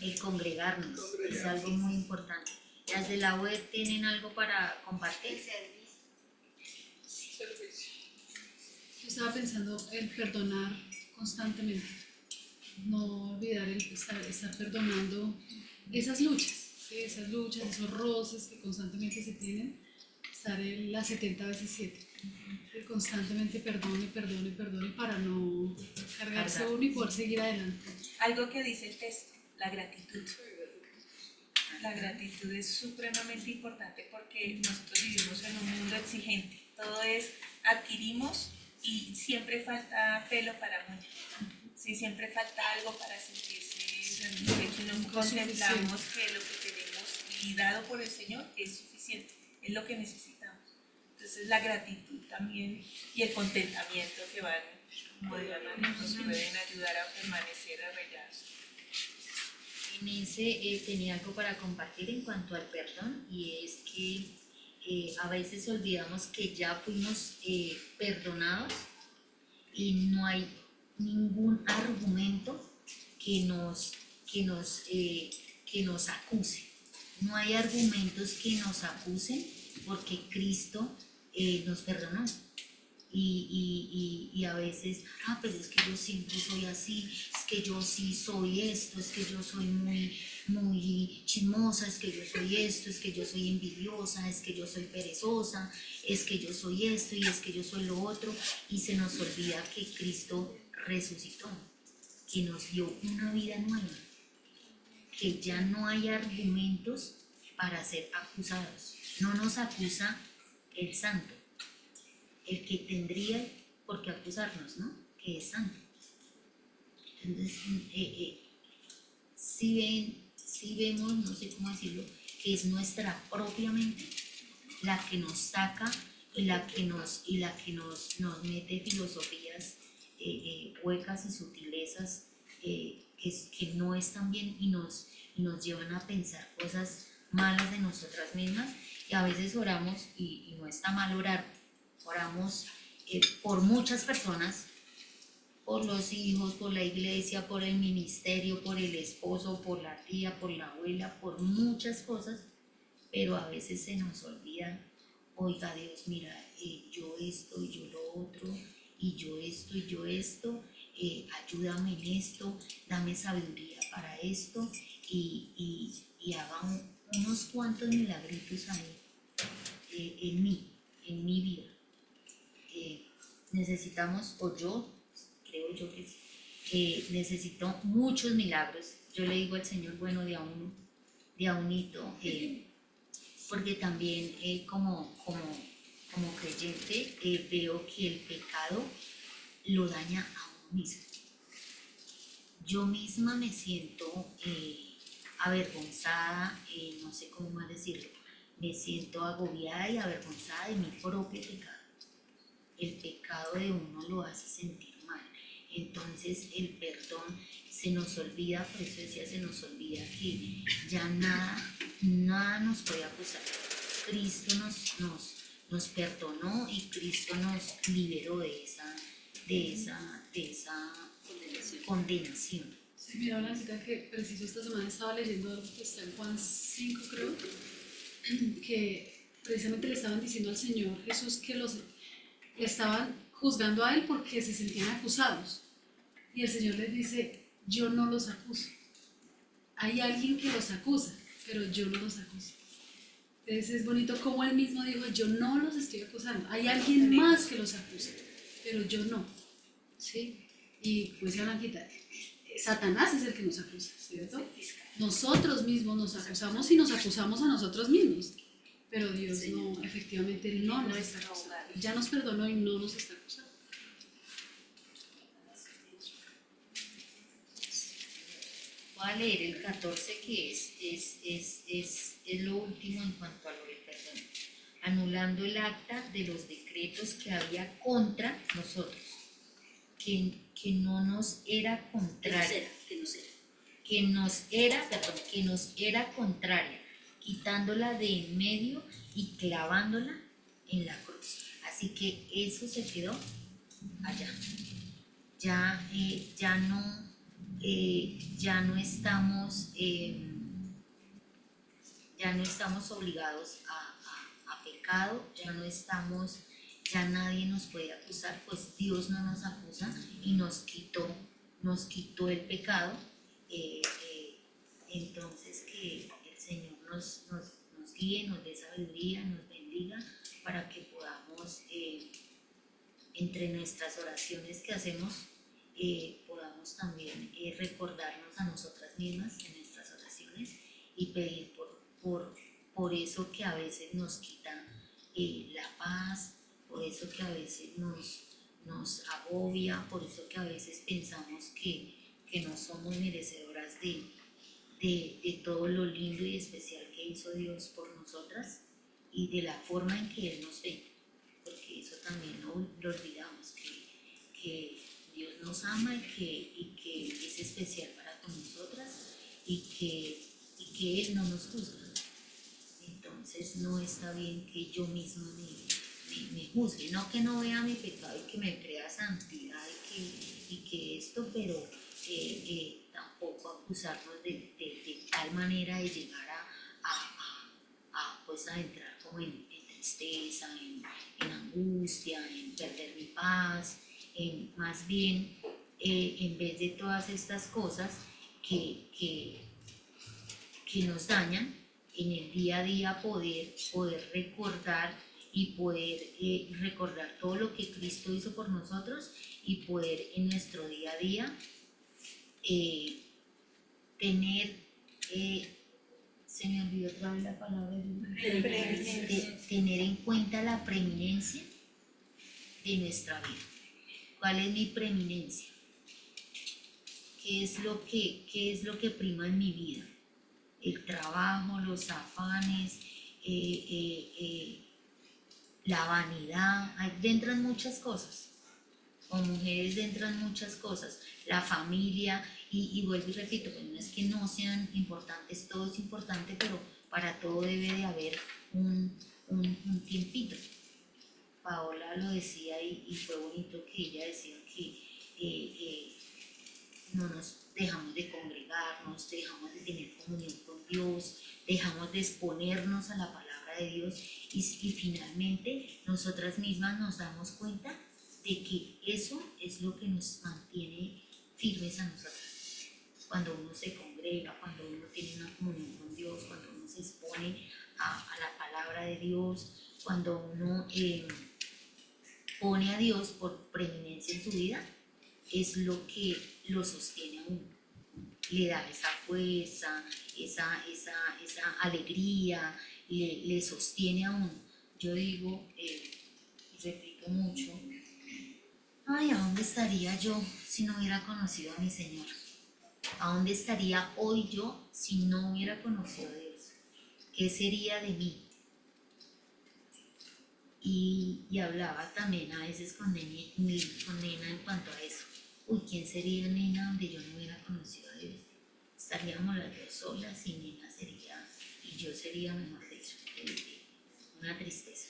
El congregarnos es algo muy importante. Las de la web tienen algo para compartir. Servicio. Yo estaba pensando en perdonar constantemente, no olvidar el estar perdonando esas luchas, ¿sí? Esas luchas, esos roces que constantemente se tienen, estar en las 70 veces 7, constantemente perdone para no cargarse uno y poder seguir adelante. Algo que dice el texto, la gratitud. La gratitud es supremamente importante porque nosotros vivimos en un mundo exigente. Todo es adquirimos y siempre falta pelo para moña. Sí, siempre falta algo para sentirse satisfecho. No contemplamos que lo que tenemos y dado por el Señor es suficiente, es lo que necesitamos. Entonces la gratitud también y el contentamiento que van nos pueden ayudar a permanecer arraigados. En ese tenía algo para compartir en cuanto al perdón, y es que a veces olvidamos que ya fuimos perdonados y no hay ningún argumento que nos acuse. No hay argumentos que nos acusen porque Cristo nos perdonó. Y a veces, pero es que yo siempre soy así, es que yo sí soy esto, es que yo soy muy chismosa, es que yo soy esto, es que yo soy envidiosa, es que yo soy perezosa, es que yo soy esto y es que yo soy lo otro, y se nos olvida que Cristo resucitó, que nos dio una vida nueva, que ya no hay argumentos para ser acusados. No nos acusa el santo, el que tendría por qué acusarnos, ¿no? Que es santo. Entonces, si vemos, no sé cómo decirlo, que es nuestra propia mente la que nos saca y la que nos mete filosofías huecas y sutilezas que no están bien y nos llevan a pensar cosas malas de nosotras mismas, y a veces oramos, y no está mal orar, oramos por muchas personas, por los hijos, por la iglesia, por el ministerio, por el esposo, por la tía, por la abuela, por muchas cosas, pero a veces se nos olvida, oiga Dios, mira, yo esto y yo lo otro, y yo esto y yo esto, ayúdame en esto, dame sabiduría para esto, y haga unos cuantos milagritos ahí, en mi vida. Necesitamos, o yo creo yo que necesito muchos milagros. Yo le digo al Señor, bueno, de a unito, porque también como creyente veo que el pecado lo daña a uno mismo. Yo misma me siento avergonzada, no sé cómo más decirlo, me siento agobiada y avergonzada de mi propio pecado. El pecado de uno lo hace sentir mal. Entonces el perdón se nos olvida, por eso decía, se nos olvida que ya nada nos puede acusar. Cristo nos perdonó y Cristo nos liberó de esa condenación. Sí, mira, una cita que preciso esta semana estaba leyendo algo que está en Juan 5, creo, que precisamente le estaban diciendo al Señor Jesús que le estaban juzgando a él porque se sentían acusados. Y el Señor les dice, yo no los acuso. Hay alguien que los acusa, pero yo no los acuso. Entonces es bonito como él mismo dijo, yo no los estoy acusando. Hay alguien más que los acusa, pero yo no. ¿Sí? Y pues se van a quitar. Satanás es el que nos acusa, ¿cierto? Nosotros mismos nos acusamos y nos acusamos a nosotros mismos. Pero Dios no, efectivamente Él no nos está acusando. Ya nos perdonó y no nos está acusando. Voy a leer el 14 que es lo último en cuanto a lo del perdón. Anulando el acta de los decretos que había contra nosotros, que no nos era contraria, que nos era contraria, quitándola de en medio y clavándola en la cruz. Así que eso se quedó allá. Ya no estamos obligados a pecado, ya nadie nos puede acusar, pues Dios no nos acusa y nos quitó el pecado. Entonces que el Señor nos guíe, nos dé sabiduría, nos bendiga para que podamos, entre nuestras oraciones que hacemos, podamos también recordarnos a nosotras mismas en nuestras oraciones y pedir por eso que a veces nos quita la paz, por eso que a veces nos agobia, por eso que a veces pensamos que no somos merecedoras de todo lo lindo y especial que hizo Dios por nosotras y de la forma en que Él nos ve, porque eso también lo olvidamos, que Dios nos ama y que es especial para con nosotras y que Él no nos juzga. Entonces no está bien que yo misma me juzgue, no que no vea mi pecado y que me crea santidad y que esto, pero tampoco acusarnos de tal manera de llegar pues a entrar como en tristeza, en angustia, en perder mi paz, más bien en vez de todas estas cosas que nos dañan, en el día a día poder recordar y poder recordar todo lo que Cristo hizo por nosotros y poder en nuestro día a día tener, se me olvidó otra vez la palabra, tener en cuenta la preeminencia de nuestra vida. ¿Cuál es mi preeminencia? ¿Qué es lo que prima en mi vida? El trabajo, los afanes, la vanidad, entran muchas cosas. Como mujeres entran muchas cosas, la familia, y vuelvo y repito, pues no es que no sean importantes, todo es importante, pero para todo debe de haber un tiempito. Paola lo decía y fue bonito que ella decía que no nos dejamos de congregarnos, dejamos de tener comunión con Dios, dejamos de exponernos a la palabra de Dios y finalmente nosotras mismas nos damos cuenta de que eso es lo que nos mantiene firmes a nosotros. Cuando uno se congrega, cuando uno tiene una comunión con Dios, cuando uno se expone a la palabra de Dios, cuando uno pone a Dios por preeminencia en su vida, es lo que lo sostiene a uno. Le da esa fuerza, esa alegría, le sostiene a uno. Yo digo, y repito mucho, ay, ¿a dónde estaría yo si no hubiera conocido a mi Señor? ¿A dónde estaría hoy yo si no hubiera conocido a Dios? ¿Qué sería de mí? Y hablaba también a veces con Nena en cuanto a eso. Uy, ¿quién sería Nena donde yo no hubiera conocido a Dios? Estaríamos las dos solas y Nena sería, y yo sería, mejor dicho, una tristeza.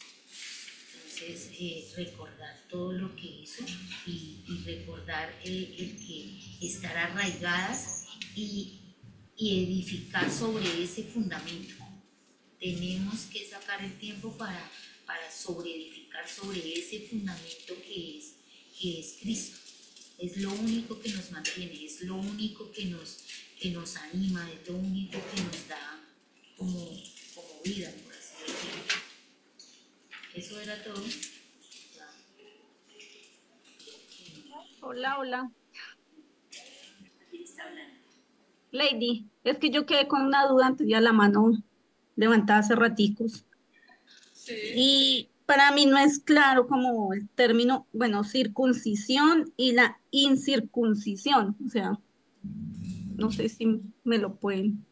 Entonces, recordar todo lo que hizo y recordar el que estar arraigadas y edificar sobre ese fundamento tenemos que sacar el tiempo para sobreedificar sobre ese fundamento que es Cristo. Es lo único que nos mantiene, es lo único que nos anima, es lo único que nos da como vida, por así decirlo. Eso era todo. Hola, hola. ¿Quién está hablando? Lady, es que yo quedé con una duda, antes ya la mano levantada hace raticos. Sí. Y para mí no es claro como el término, bueno, circuncisión y la incircuncisión. O sea, no sé si me lo pueden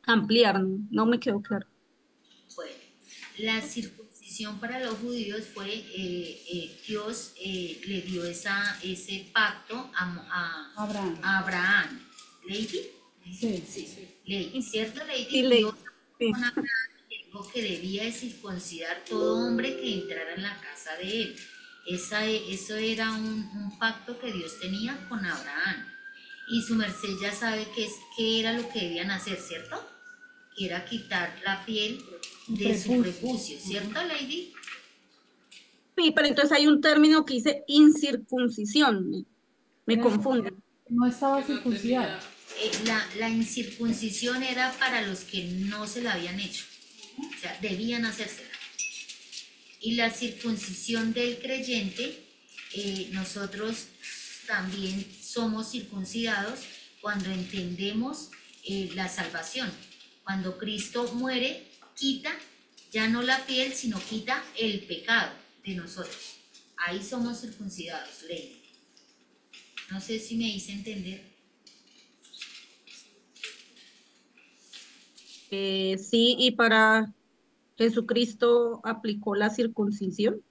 ampliar, no me quedó claro. Bueno, la circuncisión para los judíos fue, Dios le dio ese pacto Abraham. a Abraham. ¿Lady? Sí. Lady, ¿cierto, Lady? Sí, Lady, Dios sí. con Abraham le dijo que debía de circuncidar todo hombre que entrara en la casa de él. Eso era un pacto que Dios tenía con Abraham. Y su merced ya sabe qué era lo que debían hacer, ¿cierto? Que era quitar la piel de su prepucio, ¿cierto, Lady? Sí, pero entonces hay un término que dice incircuncisión. Me confunde. No estaba Que no circuncidado. La incircuncisión era para los que no se la habían hecho, o sea, debían hacérsela. Y la circuncisión del creyente, nosotros también somos circuncidados cuando entendemos la salvación. Cuando Cristo muere, quita ya no la piel, sino quita el pecado de nosotros. Ahí somos circuncidados, Ley. No sé si me hice entender. Sí, y para Jesucristo aplicó la circuncisión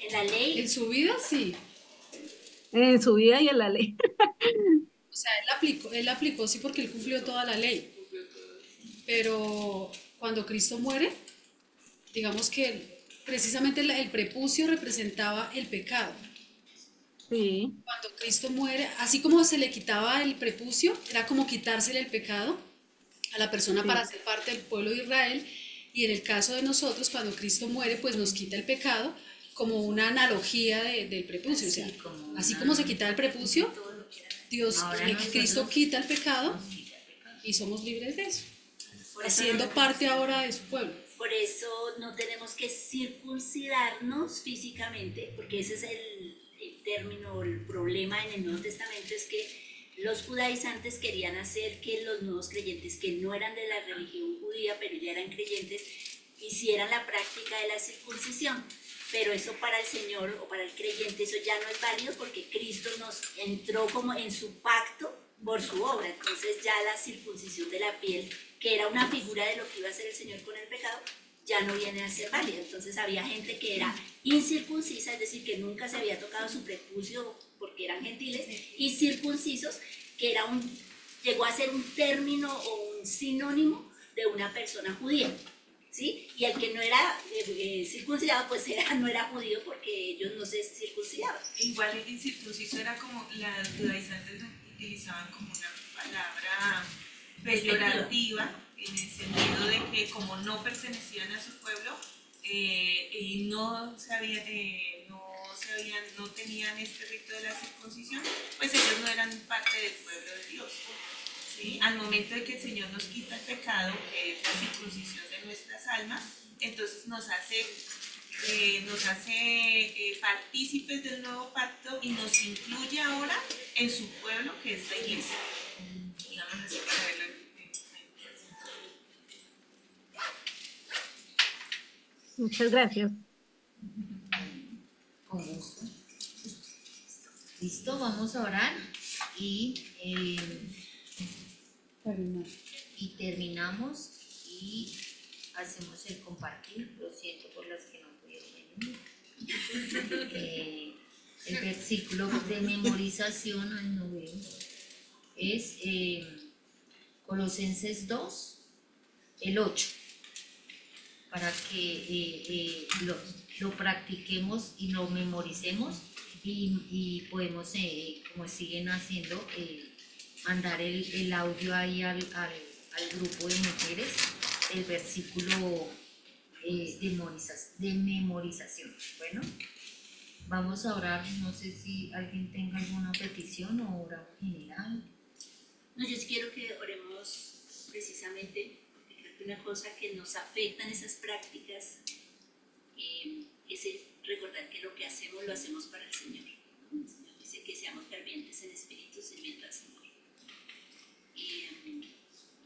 En la ley, En su vida sí. en su vida y en la ley. O sea, él aplicó sí porque él cumplió toda la ley. Pero cuando Cristo muere, digamos que precisamente el prepucio representaba el pecado. Sí, Cuando Cristo muere, así como se le quitaba el prepucio, era como quitársele el pecado a la persona sí. para ser parte del pueblo de Israel. Y en el caso de nosotros, cuando Cristo muere, pues nos quita el pecado como una analogía del prepucio. O sea, Sí, como así una- como se quita el prepucio, Dios, Ahora nosotros Cristo quita el pecado nos quita el pecado. y somos libres de eso, por eso, haciendo parte ahora de su pueblo. por eso no tenemos que circuncidarnos físicamente, porque ese es el término, el problema en el Nuevo Testamento es que los judaizantes querían hacer que los nuevos creyentes que no eran de la religión judía, pero ya eran creyentes, hicieran la práctica de la circuncisión. Pero eso para el Señor o para el creyente, eso ya no es válido porque Cristo nos entró como en su pacto por su obra. Entonces ya la circuncisión de la piel, que era una figura de lo que iba a hacer el Señor con el pecado, ya no viene a ser válida. Entonces había gente que era incircuncisa, es decir, que nunca se había tocado su prepucio porque eran gentiles, y circuncisos, que llegó a ser un término o un sinónimo de una persona judía. ¿Sí? Y el que no era circuncidado, pues no era judío porque ellos no se circuncidaban. Igual el incircunciso era como, las judaizantes lo utilizaban como una palabra peyorativa, en el sentido de que como no pertenecían a su pueblo y no tenían este rito de la circuncisión, pues ellos no eran parte del pueblo de Dios. ¿Sí? Al momento de que el Señor nos quita el pecado, que es la circuncisión de nuestras almas, entonces nos hace partícipes del nuevo pacto y nos incluye ahora en su pueblo, que es la iglesia. Digamos así para verlo. Muchas gracias. Con gusto. Listo, vamos a orar y terminamos y hacemos el compartir. Lo siento por las que no pudieron venir. El versículo de memorización, ay, no veo, es Colosenses 2, el 8, para que lo practiquemos y lo memoricemos y podemos, como siguen haciendo, mandar el audio ahí al grupo de mujeres el versículo de memorización. Bueno, vamos a orar. No sé si alguien tenga alguna petición o oramos en general. No, yo sí quiero que oremos precisamente, porque creo que una cosa que nos afecta en esas prácticas es el recordar que lo que hacemos lo hacemos para el Señor. El Señor dice que seamos fervientes en espíritu sirviendo al Señor.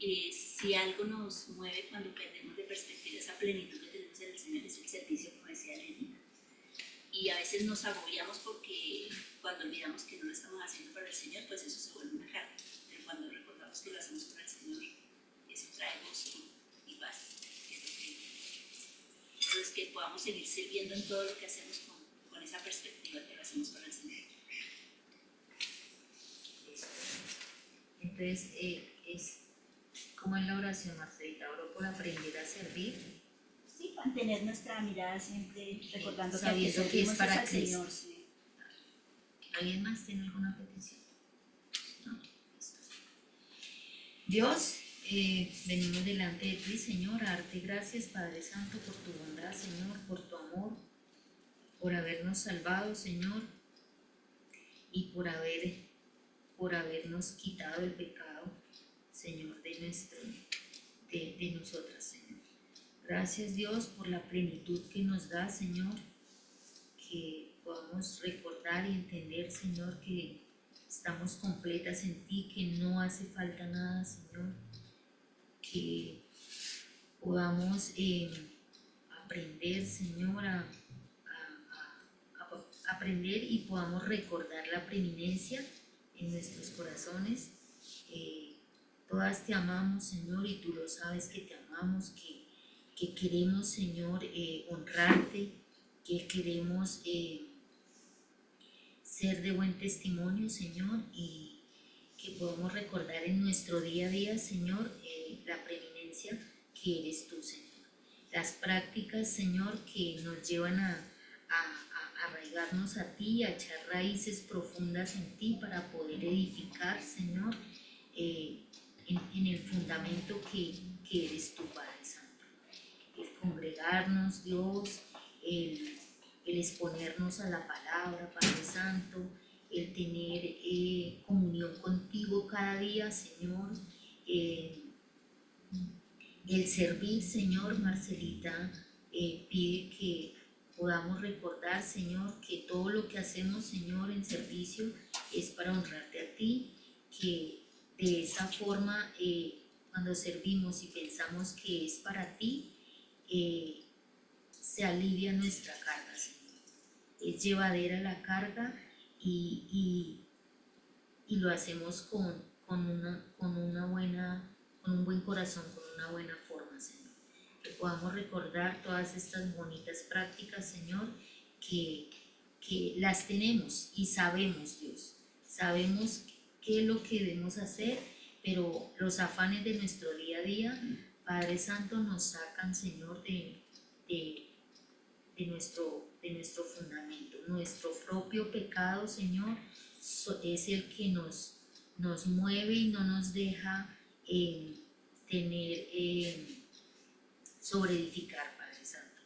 Y si algo nos mueve cuando perdemos de perspectiva esa plenitud que tenemos en el Señor es el servicio, como decía Lenny. Y a veces nos agobiamos porque cuando olvidamos que no lo estamos haciendo para el Señor, pues eso se vuelve una carga. Pero cuando recordamos que lo hacemos para el Señor, eso trae gozo y paz. Entonces, que podamos seguir sirviendo en todo lo que hacemos con esa perspectiva que lo hacemos para el Señor. Entonces, es como en la oración, Marcelita, oro por aprender a servir. Sí, mantener nuestra mirada siempre recordando sabiendo que es para Cristo. Señor. Sí. ¿Alguien más tiene alguna petición? No. Dios, venimos delante de ti, Señor, a darte gracias, Padre Santo, por tu bondad, Señor, por tu amor, por habernos salvado, Señor, y por habernos quitado el pecado, Señor, de nosotras, Señor. Gracias, Dios, por la plenitud que nos da, Señor, que podamos recordar y entender, Señor, que estamos completas en ti, que no hace falta nada, Señor, que podamos aprender, Señor, a aprender y podamos recordar la preeminencia en nuestros corazones. Todas te amamos, Señor, y tú lo sabes que te amamos, que queremos, Señor, honrarte, que queremos ser de buen testimonio, Señor, y que podamos recordar en nuestro día a día, Señor, la preeminencia que eres tú, Señor. Las prácticas, Señor, que nos llevan a arraigarnos a ti, a echar raíces profundas en ti para poder edificar, Señor, en el fundamento que eres tú, Padre Santo. El congregarnos, Dios, el exponernos a la palabra, Padre Santo, el tener comunión contigo cada día, Señor, el servir, Señor. Marcelita pide que podamos recordar, Señor, que todo lo que hacemos, Señor, en servicio es para honrarte a ti, que de esa forma, cuando servimos y pensamos que es para ti, se alivia nuestra carga, Señor. Es llevadera la carga y lo hacemos con un buen corazón, con una buena forma, Señor. Que podamos recordar todas estas bonitas prácticas, Señor, que las tenemos y sabemos, Dios. Sabemos qué es lo que debemos hacer, pero los afanes de nuestro día a día, Padre Santo, nos sacan, Señor, de nuestro fundamento. Nuestro propio pecado, Señor, es el que nos mueve y no nos deja sobreedificar, Padre Santo.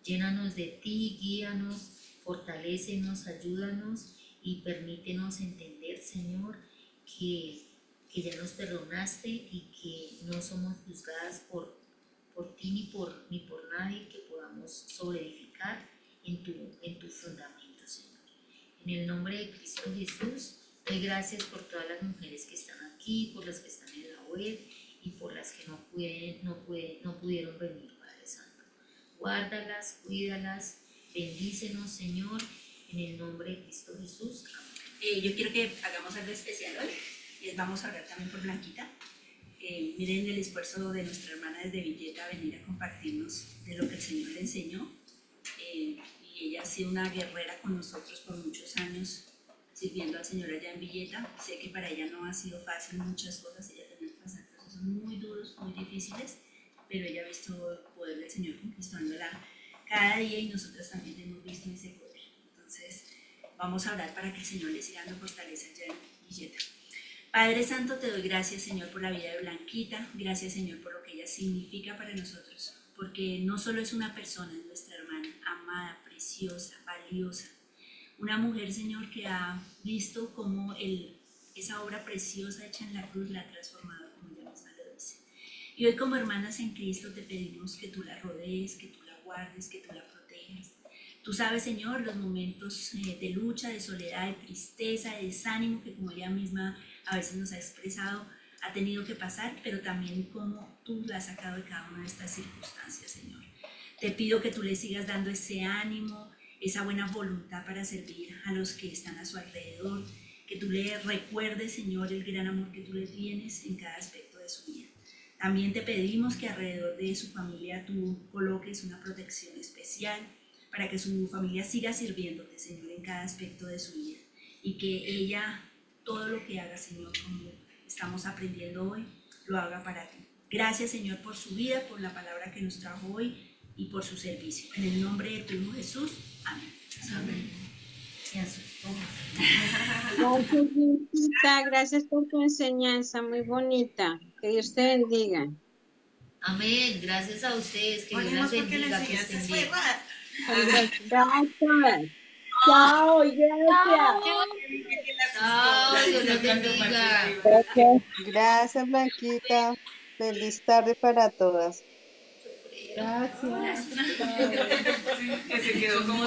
Llénanos de ti, guíanos, fortalécenos, ayúdanos y permítenos entender, Señor, que ya nos perdonaste y que no somos juzgadas por ti ni por nadie, que podamos sobreedificar en tu fundamento, Señor. En el nombre de Cristo Jesús, doy gracias por todas las mujeres que están aquí, por las que están en la web y por las que no pudieron venir, Padre Santo. Guárdalas, cuídalas, bendícenos, Señor, en el nombre de Cristo Jesús. Amén. Yo quiero que hagamos algo especial hoy, y vamos a hablar también por Blanquita. Miren el esfuerzo de nuestra hermana desde Villeta a venir a compartirnos de lo que el Señor le enseñó. Y ella ha sido una guerrera con nosotros por muchos años, sirviendo al Señor allá en Villeta. Sé que para ella no ha sido fácil muchas cosas, ella tenía que pasar procesos muy duros, muy difíciles, pero ella ha visto el poder del Señor conquistándola cada día y nosotros también hemos visto ese poder. Entonces, vamos a orar para que el Señor le siga dando fortaleza allá en Villeta. Padre Santo, te doy gracias, Señor, por la vida de Blanquita. Gracias, Señor, por lo que ella significa para nosotros. Porque no solo es una persona, es nuestra hermana, amada, preciosa, valiosa. Una mujer, Señor, que ha visto cómo esa obra preciosa hecha en la cruz la ha transformado, como ella misma lo dice. Y hoy, como hermanas en Cristo, te pedimos que tú la rodees, que tú la guardes, que tú la protejas. Tú sabes, Señor, los momentos de lucha, de soledad, de tristeza, de desánimo, que como ella misma a veces nos ha expresado, ha tenido que pasar, pero también cómo tú la has sacado de cada una de estas circunstancias, Señor. Te pido que tú le sigas dando ese ánimo, esa buena voluntad para servir a los que están a su alrededor, que tú le recuerdes, Señor, el gran amor que tú le tienes en cada aspecto de su vida. También te pedimos que alrededor de su familia tú coloques una protección especial para que su familia siga sirviéndote, Señor, en cada aspecto de su vida y que ella, todo lo que haga, Señor, como estamos aprendiendo hoy, lo haga para ti. Gracias, Señor, por su vida, por la palabra que nos trajo hoy y por su servicio. En el nombre de tu Hijo Jesús. Amén. Amén. Me asustó. Gracias, Violeta, gracias por tu enseñanza, muy bonita. Que Dios te bendiga. Amén. Gracias a ustedes. Que Dios las Oremos porque la bendiga. Que enseñanza estén es bien. verdad. Gracias. Chao, gracias. Chao. Dios los bendiga. Gracias, gracias Blanquita. Feliz tarde para todas. Gracias. Que se quedó como